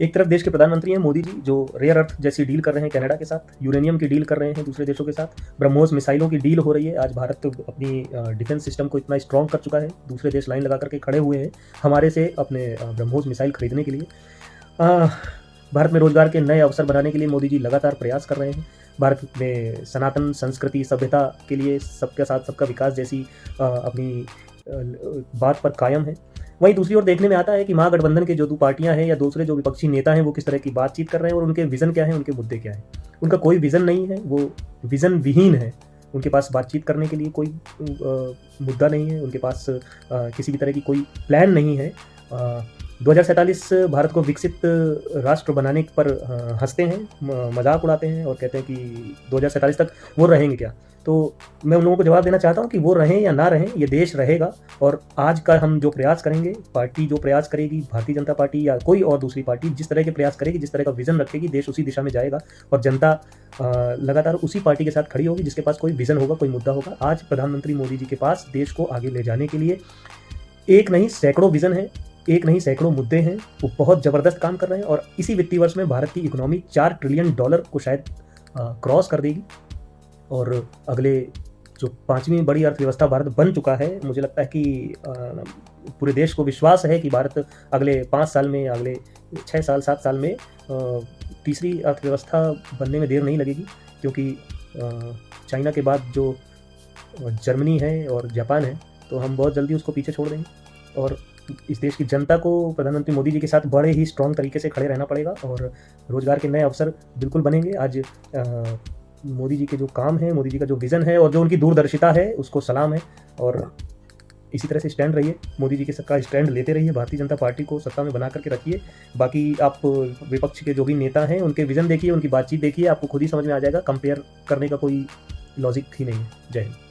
एक तरफ देश के प्रधानमंत्री हैं मोदी जी, जो रेयर अर्थ जैसी डील कर रहे हैं कनाडा के साथ, यूरेनियम की डील कर रहे हैं दूसरे देशों के साथ, ब्रह्मोस मिसाइलों की डील हो रही है। आज भारत अपनी डिफेंस सिस्टम को इतना स्ट्रॉन्ग कर चुका है, दूसरे देश लाइन लगा करके खड़े हुए हैं हमारे से अपने ब्रह्मोस मिसाइल खरीदने के लिए। भारत में रोजगार के नए अवसर बनाने के लिए मोदी जी लगातार प्रयास कर रहे हैं। भारत में सनातन संस्कृति सभ्यता के लिए सबके साथ सबका विकास जैसी अपनी बात पर कायम है। वहीं दूसरी ओर देखने में आता है कि महागठबंधन के जो दो पार्टियां हैं या दूसरे जो विपक्षी नेता हैं वो किस तरह की बातचीत कर रहे हैं और उनके विजन क्या है, उनके मुद्दे क्या हैं। उनका कोई विजन नहीं है, वो विजन विहीन है। उनके पास बातचीत करने के लिए कोई मुद्दा नहीं है, उनके पास किसी भी तरह की कोई प्लान नहीं है। 2047 भारत को विकसित राष्ट्र बनाने पर हंसते हैं, मजाक उड़ाते हैं और कहते हैं कि 2047 तक वो रहेंगे क्या। तो मैं उन लोगों को जवाब देना चाहता हूँ कि वो रहें या ना रहें, ये देश रहेगा। और आज का हम जो प्रयास करेंगे, पार्टी जो प्रयास करेगी, भारतीय जनता पार्टी या कोई और दूसरी पार्टी जिस तरह के प्रयास करेगी, जिस तरह का विजन रखेगी, देश उसी दिशा में जाएगा और जनता लगातार उसी पार्टी के साथ खड़ी होगी जिसके पास कोई विजन होगा, कोई मुद्दा होगा। आज प्रधानमंत्री मोदी जी के पास देश को आगे ले जाने के लिए एक नहीं सैकड़ों विजन है, एक नहीं सैकड़ों मुद्दे हैं। वो बहुत ज़बरदस्त काम कर रहे हैं और इसी वित्तीय वर्ष में भारत की इकोनॉमी $4 ट्रिलियन को शायद क्रॉस कर देगी। और अगले जो 5वीं बड़ी अर्थव्यवस्था भारत बन चुका है, मुझे लगता है कि पूरे देश को विश्वास है कि भारत अगले 5 साल में, अगले 6 साल 7 साल में तीसरी अर्थव्यवस्था बनने में देर नहीं लगेगी। क्योंकि चाइना के बाद जो जर्मनी है और जापान है, तो हम बहुत जल्दी उसको पीछे छोड़ देंगे। और इस देश की जनता को प्रधानमंत्री मोदी जी के साथ बड़े ही स्ट्रॉन्ग तरीके से खड़े रहना पड़ेगा और रोजगार के नए अवसर बिल्कुल बनेंगे। आज मोदी जी के जो काम है, मोदी जी का जो विज़न है और जो उनकी दूरदर्शिता है, उसको सलाम है। और इसी तरह से स्टैंड रहिए, मोदी जी के सबका स्टैंड लेते रहिए, भारतीय जनता पार्टी को सत्ता में बना करके रखिए। बाकी आप विपक्ष के जो भी नेता हैं उनके विज़न देखिए, उनकी बातचीत देखिए, आपको खुद ही समझ में आ जाएगा। कंपेयर करने का कोई लॉजिक ही नहीं है। जय हिंद।